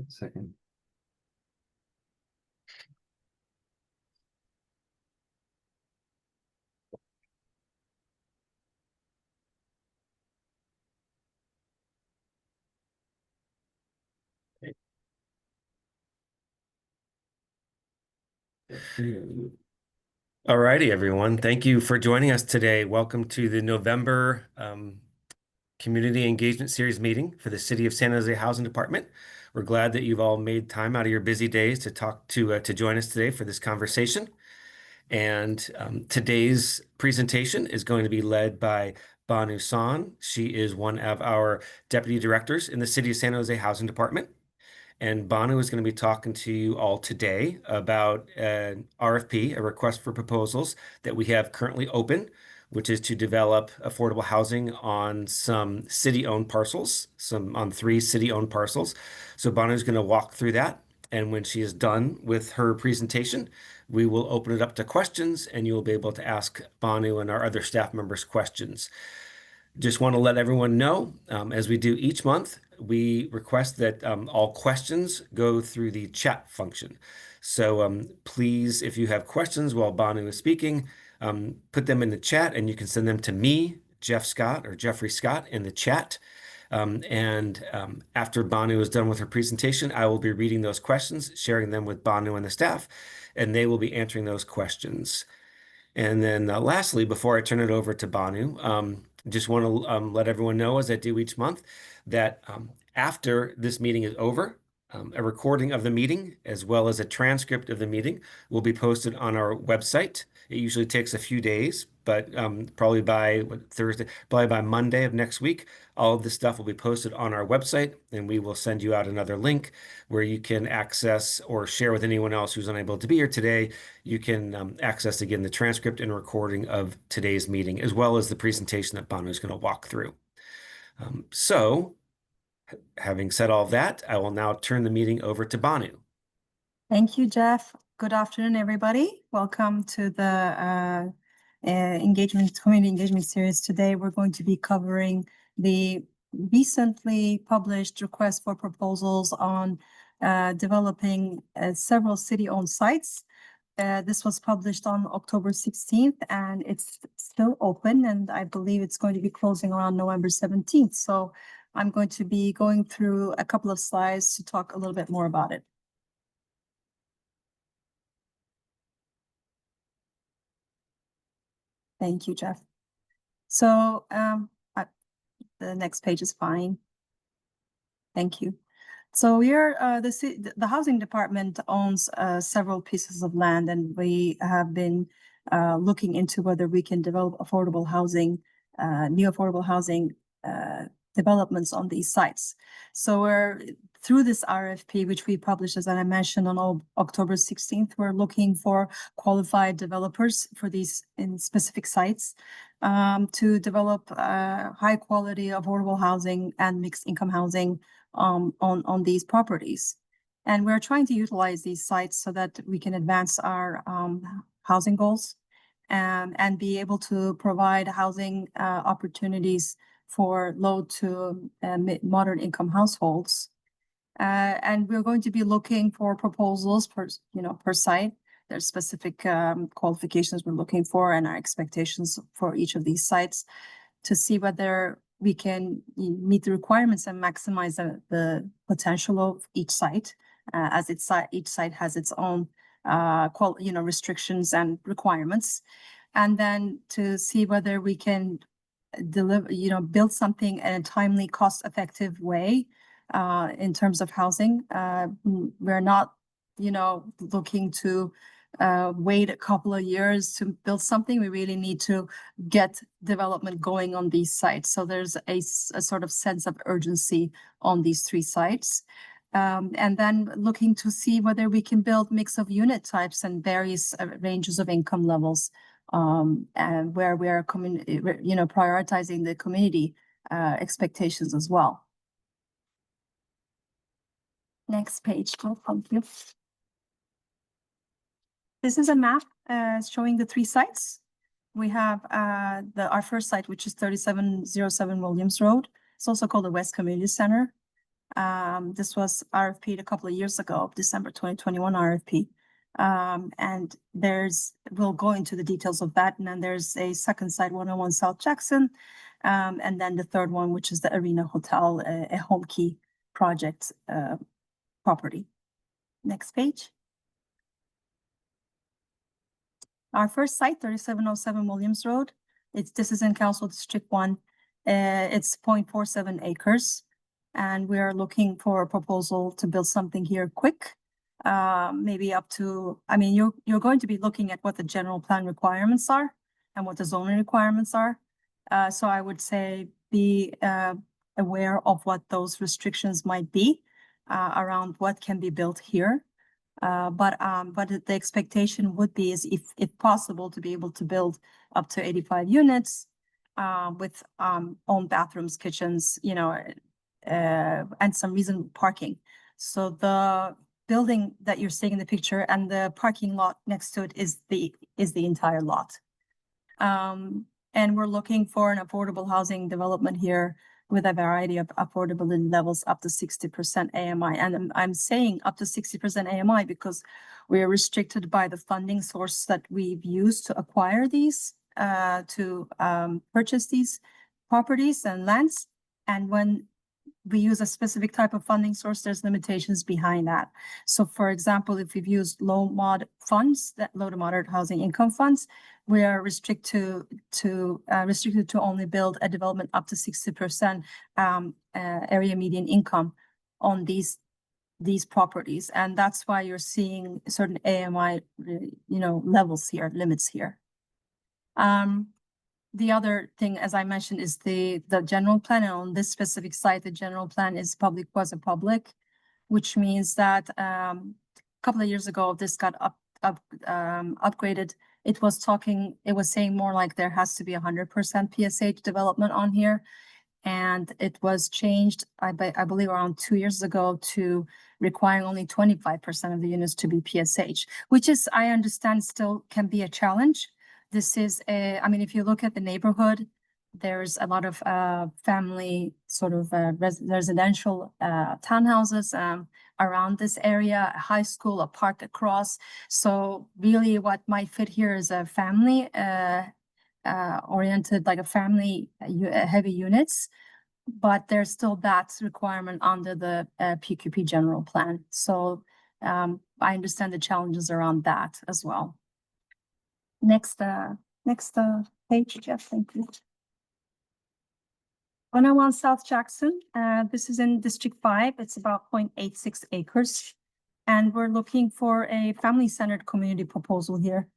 Second. All righty, everyone. Thank you for joining us today. Welcome to the November Community Engagement Series meeting for the City of San Jose Housing Department. We're glad that you've all made time out of your busy days to talk to join us today for this conversation. And today's presentation is going to be led by Banu San. She is one of our deputy directors in the City of San Jose Housing Department. And Banu is going to be talking to you all today about an RFP, a request for proposals that we have currently open, which is to develop affordable housing on some city-owned parcels, on 3 city-owned parcels. So Banu is going to walk through that. And when she is done with her presentation, we will open it up to questions, and you will be able to ask Banu and our other staff members questions. Just want to let everyone know, as we do each month, we request that all questions go through the chat function. So please, if you have questions while Banu is speaking, put them in the chat, and you can send them to me, Jeff Scott, or Jeffrey Scott in the chat. After Banu is done with her presentation, I will be reading those questions, sharing them with Banu and the staff, and they will be answering those questions. And then lastly, before I turn it over to Banu, just want to let everyone know, as I do each month, that after this meeting is over, a recording of the meeting, as well as a transcript of the meeting, will be posted on our website. It usually takes a few days, but probably by Thursday, probably by Monday of next week, all of this stuff will be posted on our website, and we will send you out another link where you can access or share with anyone else who's unable to be here today. You can access again the transcript and recording of today's meeting, as well as the presentation that Banu is going to walk through. So having said all that, I will now turn the meeting over to Banu. Thank you, Jeff. Good afternoon, everybody. Welcome to the community engagement series. Today, we're going to be covering the recently published request for proposals on developing several city-owned sites. This was published on October 16th, and it's still open, and I believe it's going to be closing around November 17th. So I'm going to be going through a couple of slides to talk a little bit more about it. Thank you, Jeff. So the next page is fine. Thank you. So we are the housing department owns several pieces of land, and we have been looking into whether we can develop affordable housing, new affordable housing developments on these sites. So we're through this RFP, which we published, as I mentioned, on October 16th, we're looking for qualified developers for these in specific sites to develop high quality affordable housing and mixed income housing on these properties. And we're trying to utilize these sites so that we can advance our housing goals and be able to provide housing opportunities for low to moderate income households. And we're going to be looking for proposals per site. There's specific qualifications we're looking for and our expectations for each of these sites to see whether we can meet the requirements and maximize the potential of each site, as each site has its own restrictions and requirements, and then to see whether we can deliver, build something in a timely, cost-effective way in terms of housing. We're not, looking to wait a couple of years to build something. We really need to get development going on these sites. So there's a sort of sense of urgency on these 3 sites. And then looking to see whether we can build mix of unit types and various ranges of income levels, and where we are prioritizing the community expectations as well. Next page, thank you. This is a map showing the 3 sites. We have our first site, which is 3707 Williams Road. It's also called the West Community Center. This was RFP'd a couple of years ago, December 2021 RFP. And we'll go into the details of that. And then there's a second site, 101 South Jackson. And then the third one, which is the Arena Hotel, a home key project property. Next page. Our first site, 3707 Williams Road. This is in Council District 1. It's 0.47 acres. And we are looking for a proposal to build something here quick. Maybe up to, I mean, you're going to be looking at what the general plan requirements are and what the zoning requirements are. So I would say be aware of what those restrictions might be around what can be built here. But the expectation would be is if possible to be able to build up to 85 units with own bathrooms, kitchens, you know, and some reasonable parking. So the building that you're seeing in the picture and the parking lot next to it is the entire lot. And we're looking for an affordable housing development here with a variety of affordability levels up to 60% AMI. And I'm saying up to 60% AMI because we are restricted by the funding source that we've used to acquire these, to purchase these properties and lands. And when we use a specific type of funding source, there's limitations behind that. So for example, if we've used low to moderate housing income funds, we are restricted to only build a development up to 60% area median income on these properties. And that's why you're seeing certain AMI, levels here, limits here. The other thing, as I mentioned, is the general plan. And on this specific site, the general plan is quasi-public, which means that a couple of years ago, this got upgraded. It was saying more like there has to be 100% PSH development on here. And it was changed, I believe around 2 years ago, to requiring only 25% of the units to be PSH, which is, I understand, still can be a challenge. This is I mean, if you look at the neighborhood, there's a lot of family sort of residential townhouses around this area, a high school, a park across. So really what might fit here is a family oriented, like a family heavy units, but there's still that requirement under the PQP general plan. So I understand the challenges around that as well. Next page, Jeff, thank you. 101 South Jackson, this is in District 5. It's about 0.86 acres. And we're looking for a family-centered community proposal here,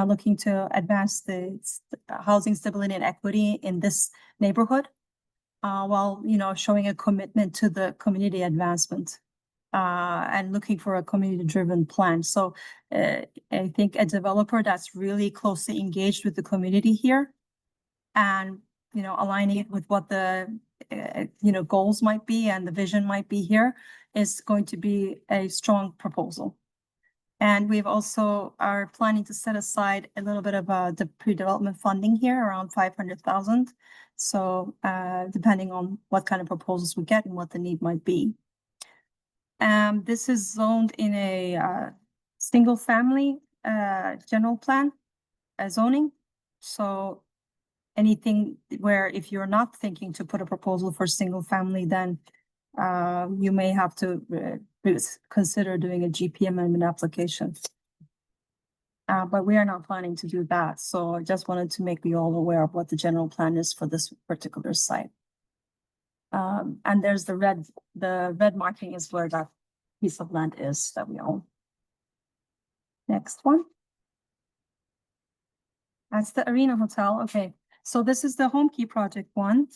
looking to advance the housing stability and equity in this neighborhood, while, showing a commitment to the community advancement. And looking for a community-driven plan. So I think a developer that's really closely engaged with the community here and, aligning it with what the, goals might be and the vision might be here is going to be a strong proposal. And we've also are planning to set aside a little bit of the pre-development funding here, around 500,000. So depending on what kind of proposals we get and what the need might be. This is zoned in a single family general plan zoning. So anything where if you're not thinking to put a proposal for single family, then you may have to consider doing a GP amendment application. But we are not planning to do that. So I just wanted to make you all aware of what the general plan is for this particular site. And there's the red marking is where that piece of land is that we own. Next one. That's the Arena Hotel. Okay, so this is the Home Key Project 1.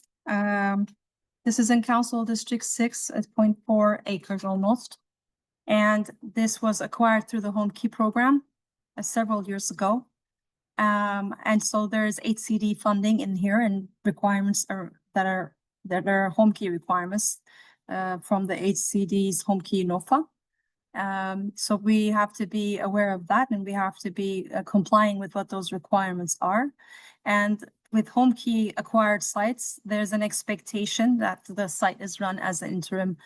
This is in Council District 6 at 0.4 acres almost. And this was acquired through the Home Key program several years ago. And so there's HCD funding in here and requirements that are home key requirements from the HCD's home key NOFA. So we have to be aware of that and we have to be complying with what those requirements are. And with home key acquired sites, there's an expectation that the site is run as an interim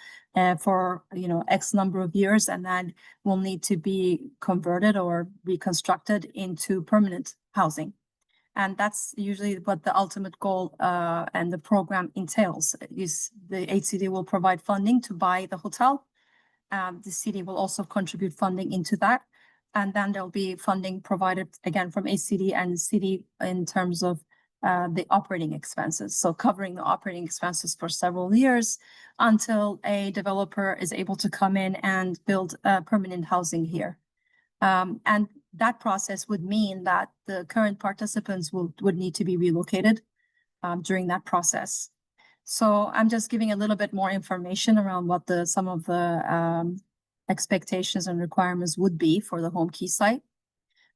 for X number of years, and then will need to be converted or reconstructed into permanent housing. And that's usually what the ultimate goal and the program entails. Is the HCD will provide funding to buy the hotel. The city will also contribute funding into that. And then there'll be funding provided again from HCD and the city in terms of the operating expenses. So covering the operating expenses for several years until a developer is able to come in and build permanent housing here. And that process would mean that the current participants would need to be relocated during that process. So I'm just giving a little bit more information around what some of the expectations and requirements would be for the home key site.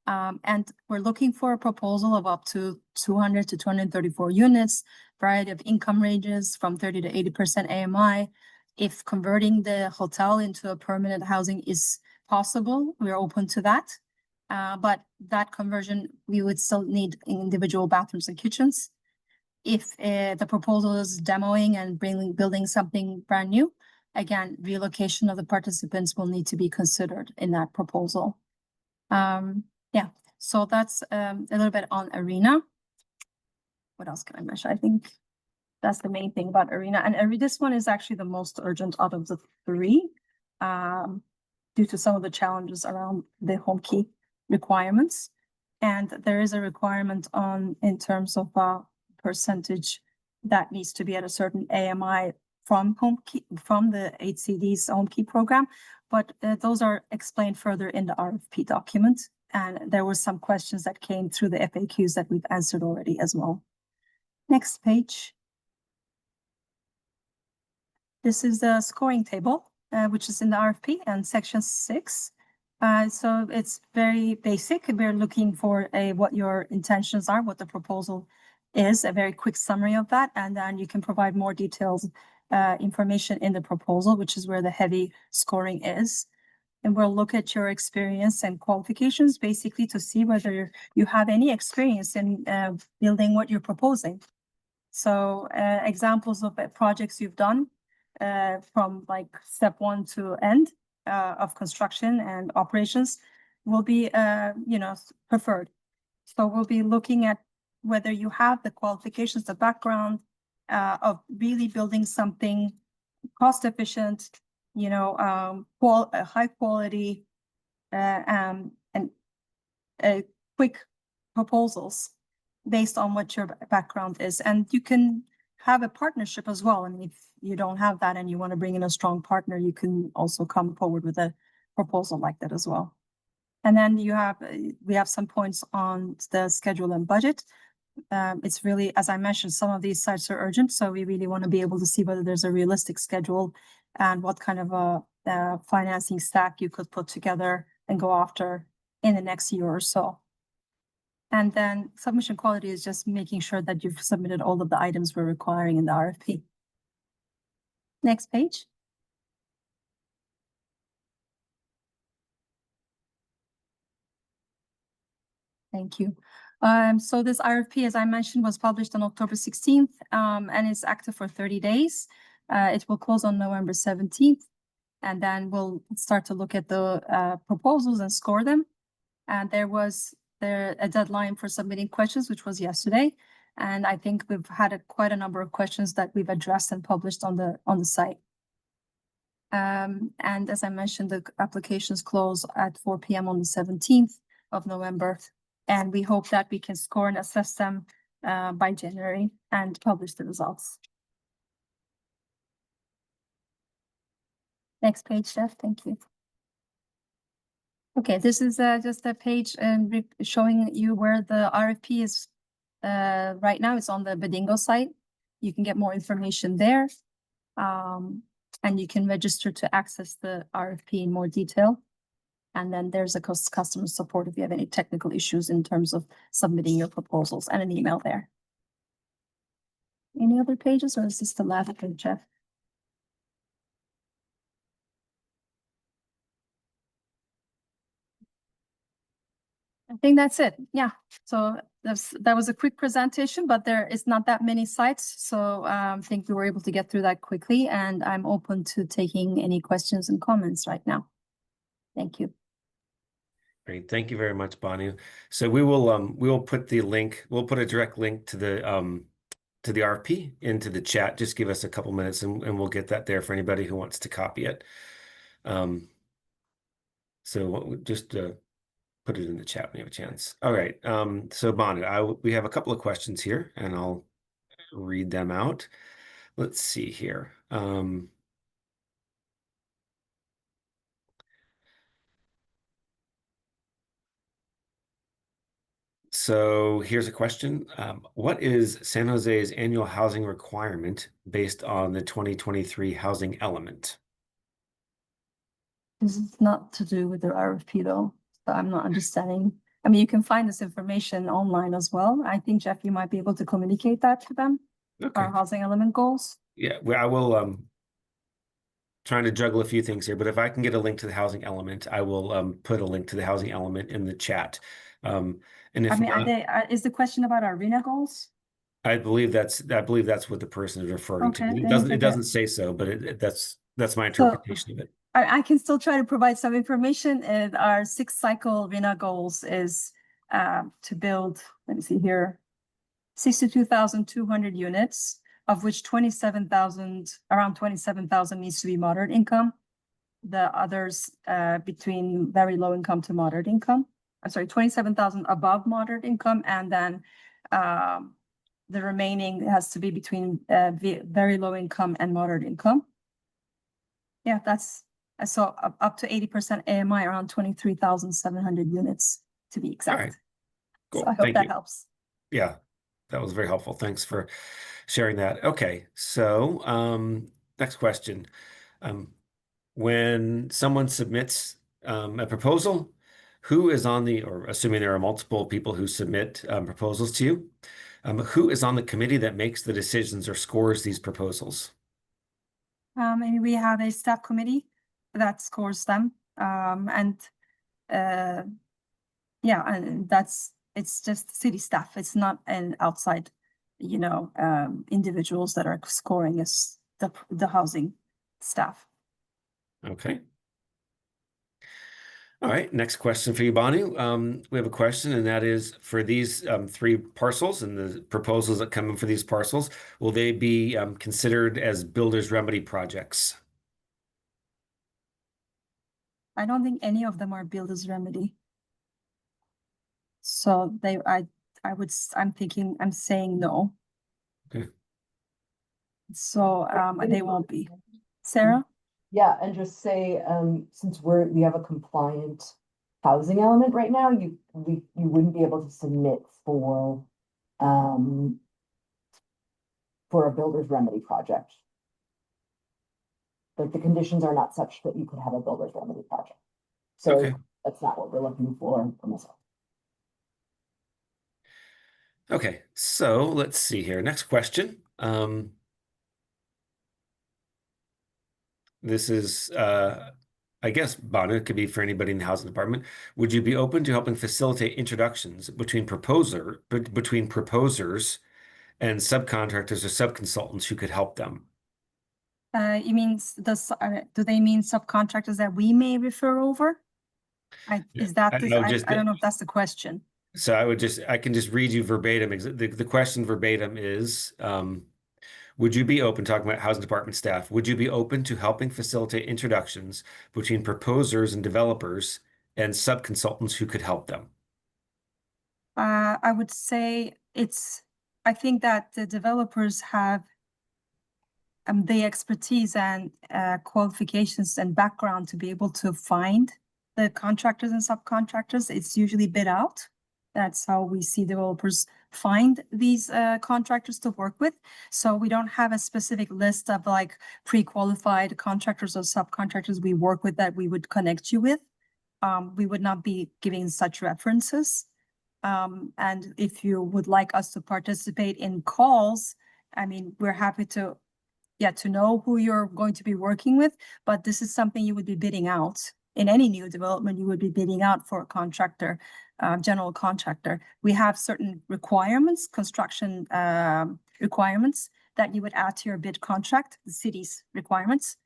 And we're looking for a proposal of up to 200 to 234 units, variety of income ranges from 30 to 80% AMI. If converting the hotel into a permanent housing is possible, we're open to that. But that conversion, we would still need individual bathrooms and kitchens. If the proposal is demoing and building something brand new, again, relocation of the participants will need to be considered in that proposal. Yeah, so that's a little bit on Arena. What else can I mention? I think that's the main thing about Arena. And this one is actually the most urgent out of the three due to some of the challenges around the home key requirements. And there is a requirement in terms of percentage that needs to be at a certain AMI from the HCD's home key program, but those are explained further in the RFP document. And there were some questions that came through the FAQs that we've answered already as well. Next page. This is the scoring table, which is in the RFP and section 6. So it's very basic. We're looking for what your intentions are, what the proposal is, a very quick summary of that, and then you can provide more details, information in the proposal, which is where the heavy scoring is. And we'll look at your experience and qualifications basically to see whether you have any experience in building what you're proposing. So examples of projects you've done from like step 1 to end of construction and operations will be preferred. So we'll be looking at whether you have the qualifications, the background of really building something cost efficient, high quality and quick proposals based on what your background is. And you can have a partnership as well. And if you don't have that and you want to bring in a strong partner, you can also come forward with a proposal like that as well. And then we have some points on the schedule and budget. It's really, as I mentioned, some of these sites are urgent, so we really want to be able to see whether there's a realistic schedule and what kind of a financing stack you could put together and go after in the next year or so. And then submission quality is just making sure that you've submitted all of the items we're requiring in the RFP. Next page. Thank you. So this RFP, as I mentioned, was published on October 16th, and it's active for 30 days. It will close on November 17th, and then we'll start to look at the proposals and score them. And there was a deadline for submitting questions, which was yesterday. And I think we've had quite a number of questions that we've addressed and published on the site. And as I mentioned, the applications close at 4 p.m. on the 17th of November. And we hope that we can score and assess them by January and publish the results. Next page, Jeff. Thank you. Okay, this is just a page showing you where the RFP is right now. It's on the Bedingo site. You can get more information there. And you can register to access the RFP in more detail. And then there's a customer support if you have any technical issues in terms of submitting your proposals, and an email there. Any other pages, or is this the last page, Jeff? think that's it. Yeah. So that was a quick presentation, but there is not that many sites. So I think we were able to get through that quickly, and I'm open to taking any questions and comments right now. Thank you. Great. Thank you very much, Bonnie. So we will put the link, we'll put a direct link to the RP into the chat. Just give us a couple minutes and we'll get that there for anybody who wants to copy it. So just put it in the chat when you have a chance. All right. So Bonnie, we have a couple of questions here and I'll read them out. Let's see here. So here's a question. What is San Jose's annual housing requirement based on the 2023 housing element? This is not to do with the RFP though, so I'm not understanding. I mean, you can find this information online as well. I think, Jeff, you might be able to communicate that to them, our Okay. housing element goals. Yeah, well, I will trying to juggle a few things here, but if I can get a link to the housing element, I will put a link to the housing element in the chat. And I if mean, not, is the question about our arena goals? I believe that's what the person is referring to. Okay, It okay. doesn't say so, but that's my So interpretation of it. I can still try to provide some information. And our 6-cycle arena goals is to build, let me see here, 62,200 units, of which 27,000, around 27,000 needs to be moderate income. The others between very low income to moderate income. I'm sorry, 27,000 above moderate income, and then the remaining has to be between very low income and moderate income. Yeah, that's so up to 80% AMI, around 23,700 units to be All right, exact. So I cool. hope Thank that you. helps. Yeah, that was very helpful. Thanks for sharing that. Okay, so next question. Um, when someone submits a proposal, who is on the, or assuming there are multiple people who submit proposals to you, who is on the committee that makes the decisions or scores these proposals? And we have a staff committee that scores them. And yeah, and it's just city staff. It's not an outside, individuals that are scoring as the housing staff. Okay. All right, next question for you, Bonnie. We have a question, and that is for these three parcels and the proposals that come in for these parcels, will they be considered as builder's remedy projects? I don't think any of them are builder's remedy. So I'm saying no. Okay. So they won't be. Sarah? Yeah, and just say, since we have a compliant housing element right now, you wouldn't be able to submit um, for a builder's remedy project. Like the conditions are not such that you could have a builder's remedy project. So Okay. that's not what we're looking for myself. Okay, so let's see here. Next question. This is, I guess, Bonnie, it could be for anybody in the housing department. Would you be open to helping facilitate introductions between proposers and subcontractors or subconsultants who could help them? You mean do they mean subcontractors that we may refer over? I don't know if that's the question. So I can just read you verbatim. The question verbatim is, would you be open, talking about housing department staff, would you be open to helping facilitate introductions between proposers and developers and subconsultants who could help them? I would say I think that the developers have the expertise and qualifications and background to be able to find the contractors and subcontractors. It's usually bid out. That's how we see developers find these contractors to work with. So we don't have a specific list of like pre-qualified contractors or subcontractors we work with that we would connect you with. We would not be giving such references. And if you would like us to participate in calls, I mean, we're happy to know who you're going to be working with, but this is something you would be bidding out. In any new development, you would be bidding out for a contractor general contractor. We have certain requirements, construction requirements that you would add to your bid contract, the city's requirements.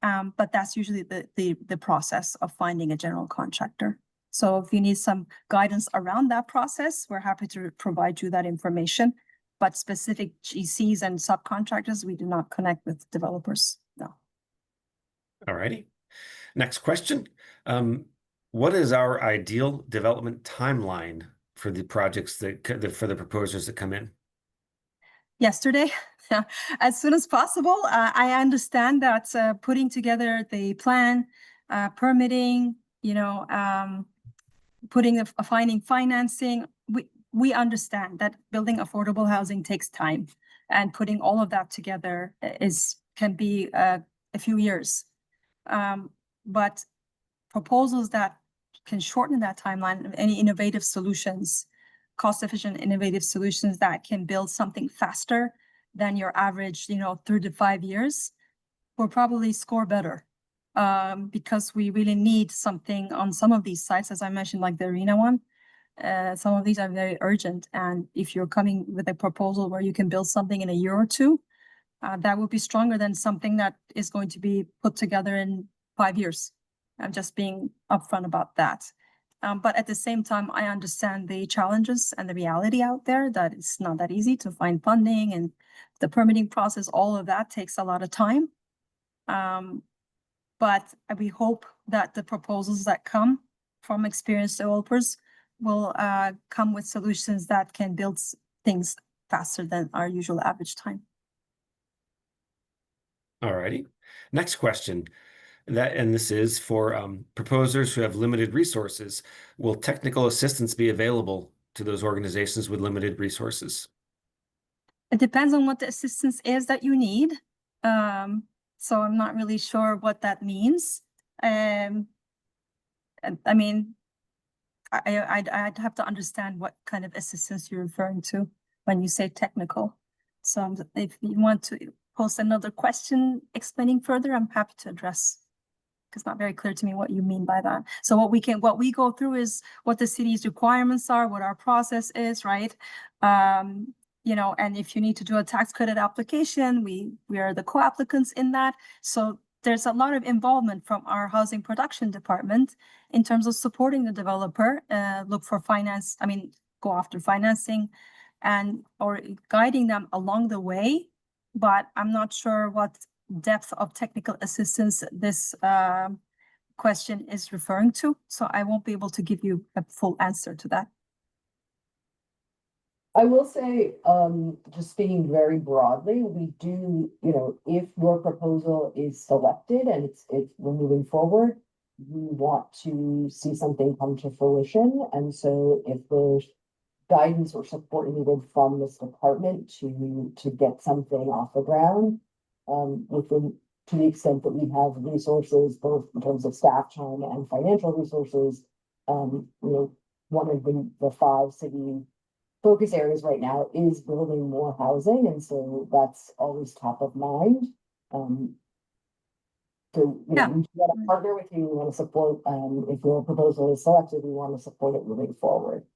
But that's usually the process of finding a general contractor. So if you need some guidance around that process, we're happy to provide you that information. But specific GCs and subcontractors, we do not connect with developers. No. All righty. Next question. What is our ideal development timeline for the projects for the proposers that come in? Yesterday, as soon as possible. I understand that putting together the plan, permitting, finding financing, we understand that building affordable housing takes time, and putting all of that together can be a few years. But proposals that can shorten that timeline, any innovative solutions, cost-efficient, innovative solutions that can build something faster than your average, 3 to 5 years, will probably score better. Because we really need something on some of these sites, as I mentioned, like the arena one. Some of these are very urgent, and if you're coming with a proposal where you can build something in a year or two, that would be stronger than something that is going to be put together in 5 years. I'm just being upfront about that. But at the same time, I understand the challenges and the reality out there, that it's not that easy to find funding, and the permitting process, all of that takes a lot of time. But we hope that the proposals that come from experienced developers will come with solutions that can build things faster than our usual average time. All righty. Next question. This is for proposers who have limited resources. Will technical assistance be available to those organizations with limited resources? It depends on what the assistance is that you need. So I'm not really sure what that means. I mean, I'd have to understand what kind of assistance you're referring to when you say technical. So if you want to post another question explaining further, I'm happy to address. It's not very clear to me what you mean by that. So what we go through is what the city's requirements are, what our process is, right? And if you need to do a tax credit application, we are the co-applicants in that. So there's a lot of involvement from our housing production department in terms of supporting the developer, go after financing or guiding them along the way. But I'm not sure what depth of technical assistance this question is referring to. So I won't be able to give you a full answer to that. I will say, just speaking very broadly, we do, if your proposal is selected and we're moving forward, we want to see something come to fruition. And so if there's guidance or support needed from this department to get something off the ground, to the extent that we have resources, both in terms of staff time and financial resources, one of the 5 city focus areas right now is building more housing, and so that's always top of mind. So we want to partner with you. We want to support. If your proposal is selected, we want to support it moving forward.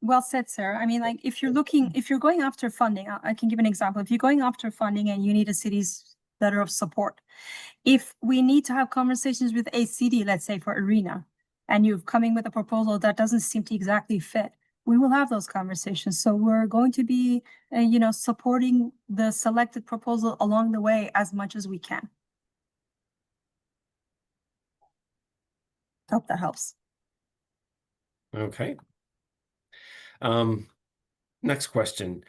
Well said, Sarah. I mean, like if you're going after funding, I can give an example. If you're going after funding and you need a city's letter of support, if we need to have conversations with ACD, let's say for arena, and you're coming with a proposal that doesn't seem to exactly fit, we will have those conversations. So we're going to be, supporting the selected proposal along the way as much as we can. Hope that helps. Okay. Next question.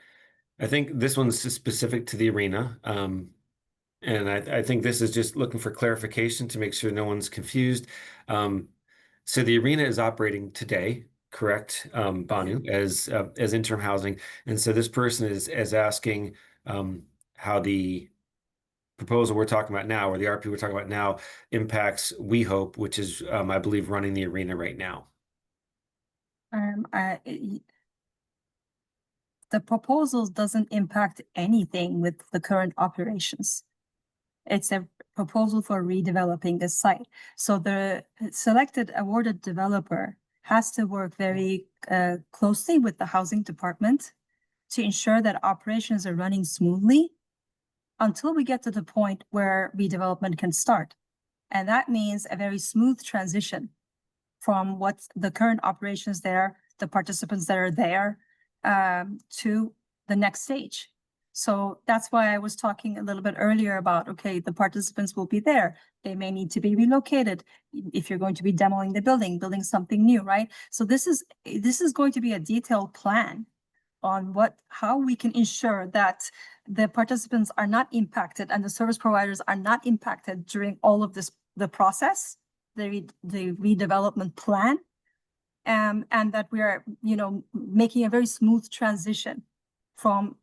I think this one's specific to the arena. And I think this is just looking for clarification to make sure no one's confused. So the arena is operating today, correct, Banu, as interim housing. And so this person is asking how the proposal we're talking about now, or the RP we're talking about now, impacts We Hope, which is, I believe, running the arena right now. The proposal doesn't impact anything with the current operations. It's a proposal for redeveloping the site. So the selected awarded developer has to work very closely with the housing department to ensure that operations are running smoothly until we get to the point where redevelopment can start. And that means a very smooth transition from what's the current operations there, the participants that are there, to the next stage. So that's why I was talking a little bit earlier about, okay, the participants will be there. They may need to be relocated if you're going to be demoing the building, building something new, right? So this is going to be a detailed plan on how we can ensure that the participants are not impacted and the service providers are not impacted during all of this, the process, the redevelopment plan, and that we are, making a very smooth transition from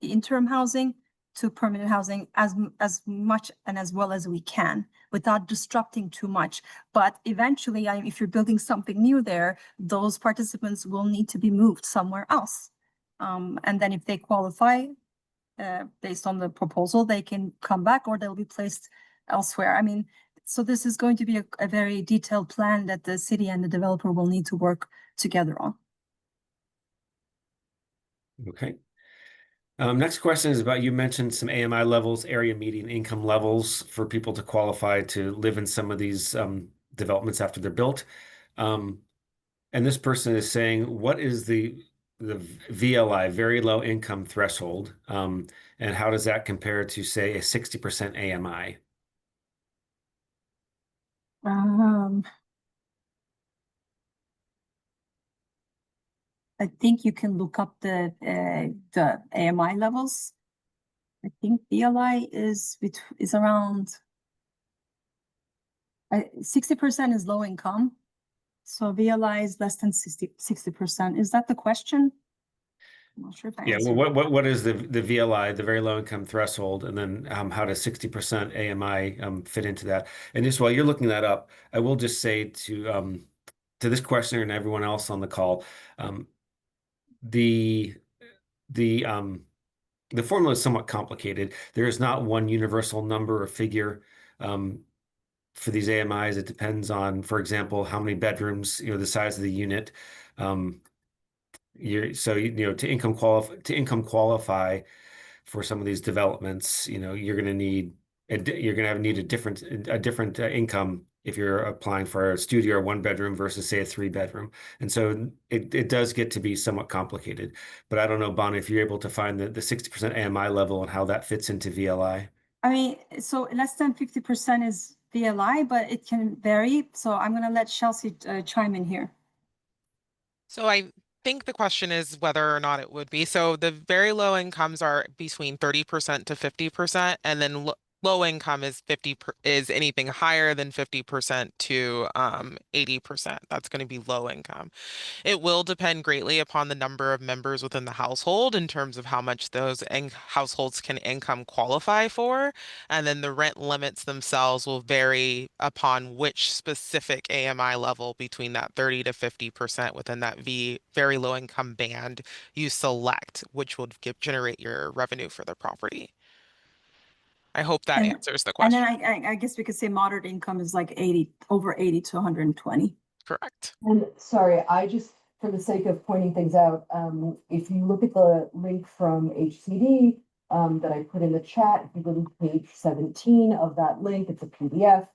the interim housing to permanent housing as much and as well as we can without disrupting too much. But eventually, if you're building something new there, those participants will need to be moved somewhere else. And then if they qualify, based on the proposal, they can come back or they'll be placed elsewhere. I mean, so this is going to be a very detailed plan that the city and the developer will need to work together on. Okay. Next question is about, you mentioned some AMI levels, area median income levels for people to qualify to live in some of these developments after they're built. And this person is saying, what is the VLI, very low income threshold, and how does that compare to, say, a 60% AMI? I think you can look up the AMI levels. I think VLI is around 60% is low income. So VLI is less than 60%. Is that the question? I'm not sure if I Yeah, answered. well, what is the VLI, the very low income threshold, and then how does 60% AMI fit into that? And just while you're looking that up, I will just say to this questioner and everyone else on the call, the the um, the formula is somewhat complicated. There is not one universal number or figure for these AMIs. It depends on, for example, how many bedrooms, the size of the unit. Um, to income qualify for some of these developments, you're going to need a different income if you're applying for a studio or one bedroom versus, say, a three bedroom. And so it does get to be somewhat complicated. But I don't know, Bonnie, if you're able to find the 60% AMI level and how that fits into VLI. I mean, so less than 50% is VLI, but it can vary. So I'm going to let Chelsea chime in here. So I think the question is whether or not it would be. So the very low incomes are between 30% to 50%, and then low income is is anything higher than 50% to 80%. That's going to be low income. It will depend greatly upon the number of members within the household in terms of how much those households can income qualify for. And then the rent limits themselves will vary upon which specific AMI level between that 30 to 50% within that very low income band you select, which will generate your revenue for the property. I hope that And answers the and then question. I guess we could say moderate income is like over 80 to 120. Correct. And sorry, for the sake of pointing things out, if you look at the link from HCD, that I put in the chat, if you go to page 17 of that link, it's a PDF,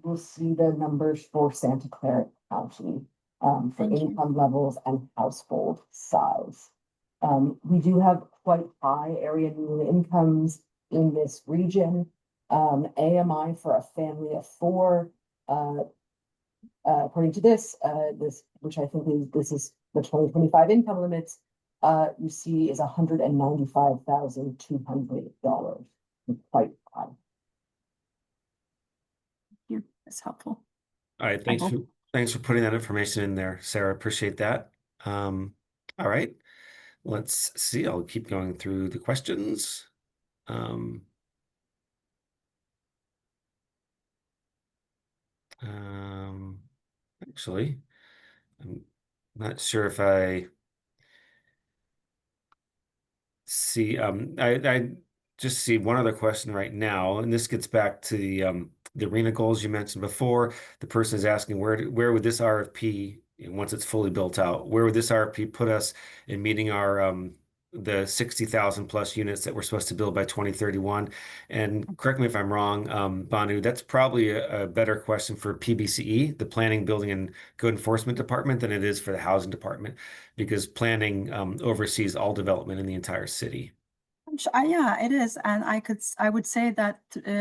you'll see the numbers for Santa Clara County, for Thank you. income levels and household size. We do have quite high area median incomes in this region. AMI for a family of four, according to this, which I think is the 2025 income limits, you see is $195,200. Quite high. Thank you. That's helpful. All right, I hope. thanks for putting that information in there, Sarah. Appreciate that. All right, let's see. I'll keep going through the questions. Um, actually, I'm not sure if I see. I just see one other question right now, and this gets back to the arena goals you mentioned before. The person is asking where would this RFP once it's fully built out. Where would this RFP put us in meeting our the 60,000 plus units that we're supposed to build by 2031? And correct me if I'm wrong, Banu, that's probably a better question for PBCE, the Planning, Building, and Code Enforcement Department, than it is for the Housing Department, because planning oversees all development in the entire city. Yeah, it is. And I would say that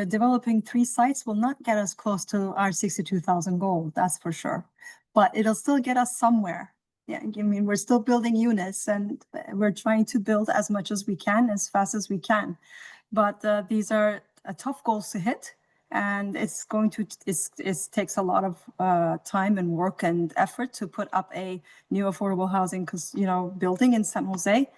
developing 3 sites will not get us close to our 62,000 goal. That's for sure. But it'll still get us somewhere. Yeah, I mean, we're still building units and we're trying to build as much as we can, as fast as we can. But these are tough goals to hit. And it takes a lot of time and work and effort to put up a new affordable housing building in San Jose.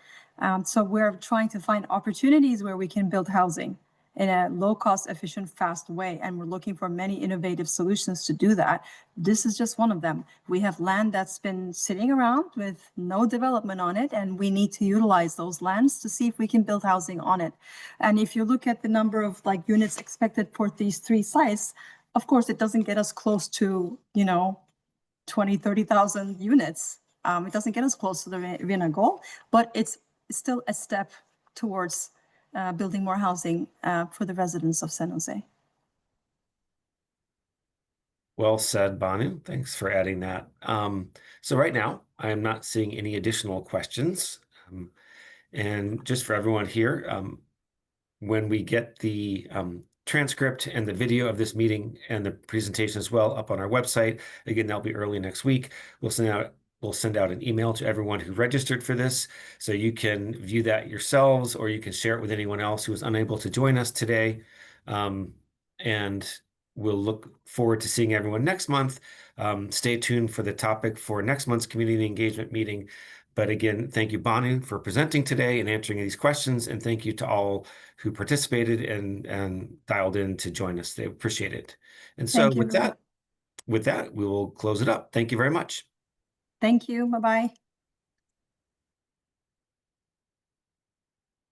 So we're trying to find opportunities where we can build housing in a low cost, efficient, fast way. And we're looking for many innovative solutions to do that. This is just one of them. We have land that's been sitting around with no development on it, and we need to utilize those lands to see if we can build housing on it. And if you look at the number of units expected for these 3 sites, of course, it doesn't get us close to, 20, 30,000 units. It doesn't get us close to the Vienna goal, but it's still a step towards building more housing for the residents of San Jose. Well said, Banu. Thanks for adding that. So right now, I am not seeing any additional questions. And just for everyone here, when we get the transcript and the video of this meeting and the presentation as well up on our website, again, that'll be early next week. We'll send out an email to everyone who registered for this, so you can view that yourselves, or you can share it with anyone else who was unable to join us today. And we'll look forward to seeing everyone next month. Stay tuned for the topic for next month's community engagement meeting. But again, thank you, Banu, for presenting today and answering these questions. And thank you to all who participated and dialed in to join us. They appreciate it. And so Thank you. with that, we will close it up. Thank you very much. Thank you. Bye-bye.